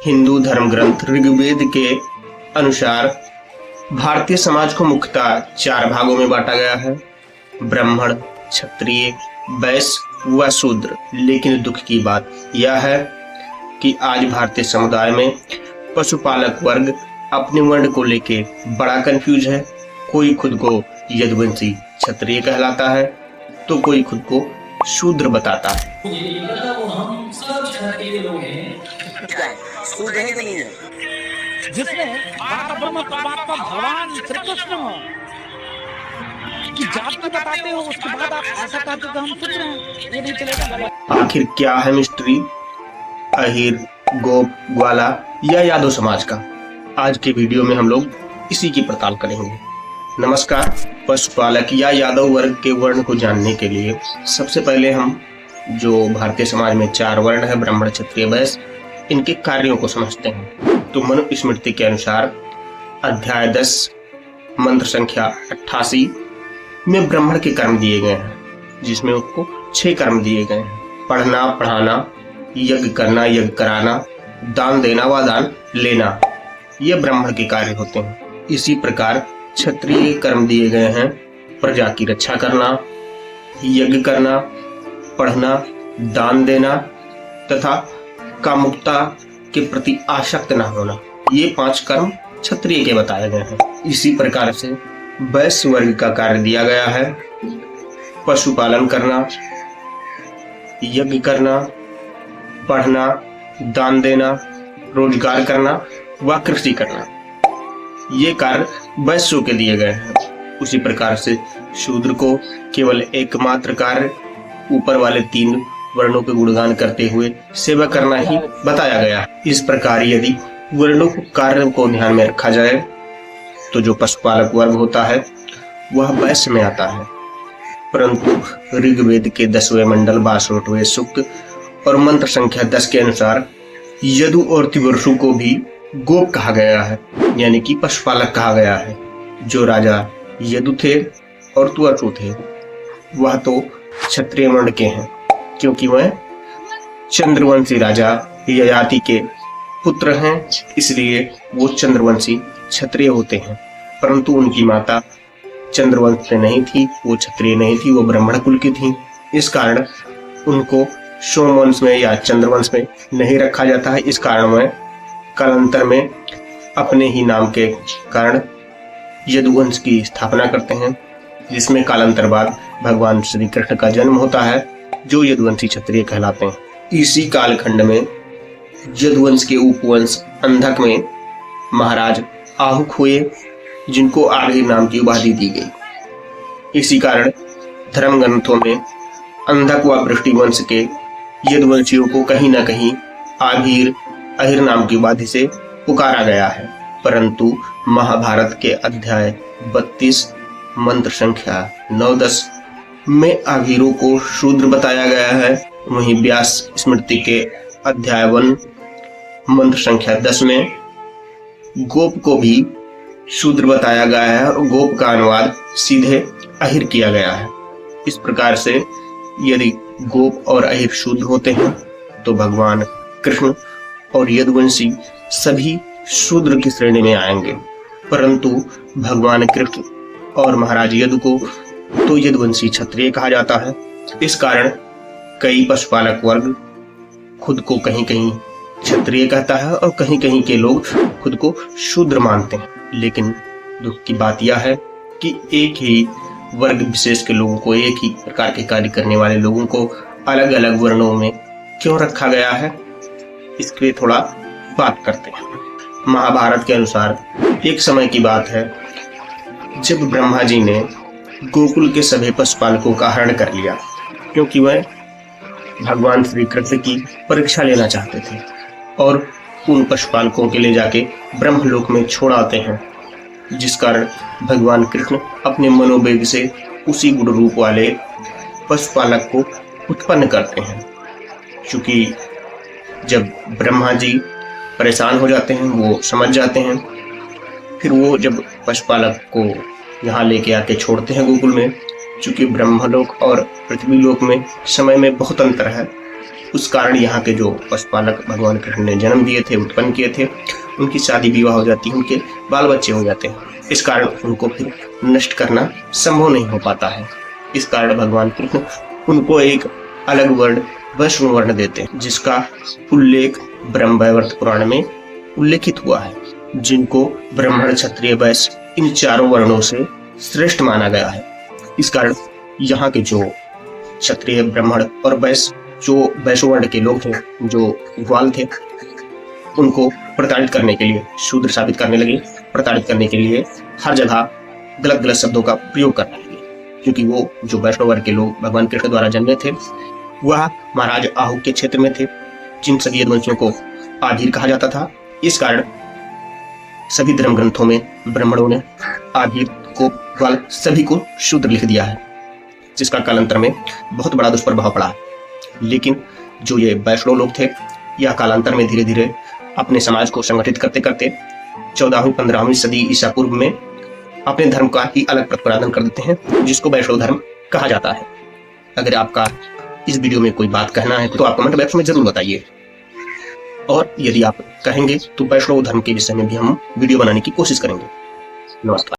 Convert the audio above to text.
हिंदू धर्म ग्रंथ ऋग्वेद के अनुसार भारतीय समाज को मुख्यतः 4 भागों में बांटा गया है: ब्राह्मण, क्षत्रिय, वैश्य व शूद्र। लेकिन दुख की बात यह है कि आज भारतीय समुदाय में पशुपालक वर्ग अपने वर्ण को लेके बड़ा कंफ्यूज है। कोई खुद को यदुवंशी क्षत्रिय कहलाता है तो कोई खुद को शूद्र बताता है। हम सब क्षत्रिय लोग हैं, शूद्र है कि नहीं है? जिसमें परब्रह्म परमात्मा भगवान श्री कृष्ण की जाति बताते हो, उसके बाद आप ऐसा कहते हो हम शूद्र हैं, ये नहीं चलेगा। आखिर क्या है मिस्ट्री अहिर, गोप, ग्वाला या यादव समाज का? आज के वीडियो में हम लोग इसी की पड़ताल करेंगे। नमस्कार। पशुपालक या यादव वर्ग के वर्ण को जानने के लिए सबसे पहले हम जो भारतीय समाज में 4 वर्ण है, ब्राह्मण, क्षत्रिय, वैश्य, इनके कार्यों को समझते हैं। तो मनुस्मृति के अनुसार अध्याय 10 मंत्र संख्या 88 में ब्राह्मण के कर्म दिए गए हैं, जिसमें उसको 6 कर्म दिए गए हैं: पढ़ना, पढ़ाना, यज्ञ करना, यज्ञ कराना, दान देना व दान लेना। ये ब्राह्मण के कार्य होते हैं। इसी प्रकार क्षत्रिय कर्म दिए गए हैं: प्रजा की रक्षा करना, यज्ञ करना, पढ़ना, दान देना तथा कामुकता के प्रति आसक्त न होना। ये 5 कर्म क्षत्रिय के बताए गए हैं। इसी प्रकार से वैश्य वर्ग का कार्य दिया गया है: पशुपालन करना, यज्ञ करना, पढ़ना, दान देना, रोजगार करना व कृषि करना। ये कार्य वैश्यों के दिए गए हैं। उसी प्रकार से शूद्र को केवल एकमात्र कार्य ऊपर वाले 3 वर्णों के गुणगान करते हुए सेवा करना ही बताया गया है। इस प्रकार यदि वर्णों को कार्य को ध्यान में रखा जाए तो जो पशुपालक वर्ग होता है वह वैश्य में आता है। परंतु ऋग्वेद के 10वें मंडल 62वें सूक्त और मंत्र संख्या 10 के अनुसार यदु और तिवर्षु को भी गोप कहा गया है, यानी कि पशुपालक कहा गया है। जो राजा यदु थे और तुवर्षु थे वह तो क्षत्रिय वर्ण के हैं, क्योंकि वह चंद्रवंशी राजा ययाति के पुत्र हैं, इसलिए वो चंद्रवंशी क्षत्रिय होते हैं। परंतु उनकी माता चंद्रवंश से नहीं थी, वो क्षत्रिय नहीं थी, वो ब्राह्मण कुल की थी। इस कारण उनको सोमवंश में या चंद्रवंश में नहीं रखा जाता है। इस कारण वह कालांतर में अपने ही नाम के कारण यदुवंश की स्थापना करते हैं, जिसमें कालांतर बाद भगवान श्री कृष्ण का जन्म होता है, जो यदुवंशी क्षत्रिय कहलाते हैं। इसी कालखंड में यदुवंश के उपवंश अंधक में महाराज आहुक हुए, जिनको आभिर नाम की उपाधि दी गई। इसी कारण धर्म ग्रंथों में अंधक व वृष्टिवंश के यदुवंशियों को कहीं न कहीं आभिर, अहिर नाम की उपाधि से पुकारा गया है। परंतु महाभारत के अध्याय 32 मंत्र संख्या 9-10 में आभिरों को शूद्र बताया गया है। वहीं व्यास स्मृति के अध्याय 1 मंत्र संख्या 10 में गोप को भी शूद्र बताया गया है और गोप का अनुवाद सीधे अहिर किया गया है। इस प्रकार से यदि गोप और अहिर शूद्र होते हैं तो भगवान कृष्ण और यदुवंशी सभी शूद्र की श्रेणी में आएंगे। परंतु भगवान कृष्ण और महाराज यदु को तो यदुवंशी क्षत्रिय कहा जाता है। इस कारण कई पशुपालक वर्ग खुद को कहीं कहीं क्षत्रिय कहता है और कहीं कहीं के लोग खुद को शूद्र मानते हैं। लेकिन दुख की बात यह है कि एक ही वर्ग विशेष के लोगों को, एक ही प्रकार के कार्य करने वाले लोगों को अलग अलग वर्णों में क्यों रखा गया है, इसके थोड़ा बात करते हैं। महाभारत के अनुसार एक समय की बात है जब ब्रह्मा जी ने गोकुल के सभी पशुपालकों का हरण कर लिया, क्योंकि वह भगवान श्री कृष्ण की परीक्षा लेना चाहते थे और उन पशुपालकों के ले जाके ब्रह्मलोक में छोड़ आते हैं, जिस कारण भगवान कृष्ण अपने मनोवेग से उसी गुण रूप वाले पशुपालक को उत्पन्न करते हैं। क्योंकि जब ब्रह्मा जी परेशान हो जाते हैं, वो समझ जाते हैं, फिर वो जब पशुपालक को यहाँ लेके आके छोड़ते हैं गोकुल में, चूंकि ब्रह्मलोक और पृथ्वी लोक में समय में बहुत अंतर है, उस कारण यहाँ के जो पशुपालक भगवान कृष्ण ने जन्म दिए थे, उत्पन्न किए थे, उनकी शादी विवाह हो जाती है, उनके बाल बच्चे हो जाते हैं। इस कारण उनको फिर नष्ट करना संभव नहीं हो पाता है। इस कारण भगवान कृष्ण उनको एक अलग वर्ण वैष्णव वर्ण देते हैं, जिसका उल्लेख ब्रह्मवैवर्त पुराण में उल्लेखित हुआ है, जिनको ब्राह्मण, क्षत्रिय, वैश्य इन चारों वर्णों से श्रेष्ठ माना गया है। इस कारण यहाँ के जो क्षत्रिय, ब्राह्मण और वैश्य, जो वैश्य वर्ण के लोग थे, जो ग्वाल थे, उनको प्रताड़ित करने के लिए, शूद्र साबित करने लगे, प्रताड़ित करने के लिए हर जगह गलत गलत शब्दों का प्रयोग करने लगे, क्योंकि वो जो वैष्णव वर्ग के लोग भगवान कृष्ण द्वारा जन्मे थे वह महाराज आहू के क्षेत्र में थे, जिन सभी यदुवंशियों को आभीर कहा जाता था। इस कारण सभी धर्म ग्रंथों में ब्राह्मणों ने आभीर को, ग्वाल सभी को शूद्र लिख दिया है, जिसका कालांतर में बहुत बड़ा दुष्प्रभाव पड़ा। लेकिन जो ये वैष्णव लोग थे, यह कालांतर में धीरे धीरे अपने समाज को संगठित करते करते 14वीं 15वीं सदी ईसा पूर्व में अपने धर्म का ही अलग प्रतिपादन कर देते हैं, जिसको वैष्णव धर्म कहा जाता है। अगर आपका इस वीडियो में कोई बात कहना है तो आप कमेंट बॉक्स में जरूर बताइए, और यदि आप कहेंगे तो वैष्णव धर्म के विषय में भी हम वीडियो बनाने की कोशिश करेंगे। नमस्कार।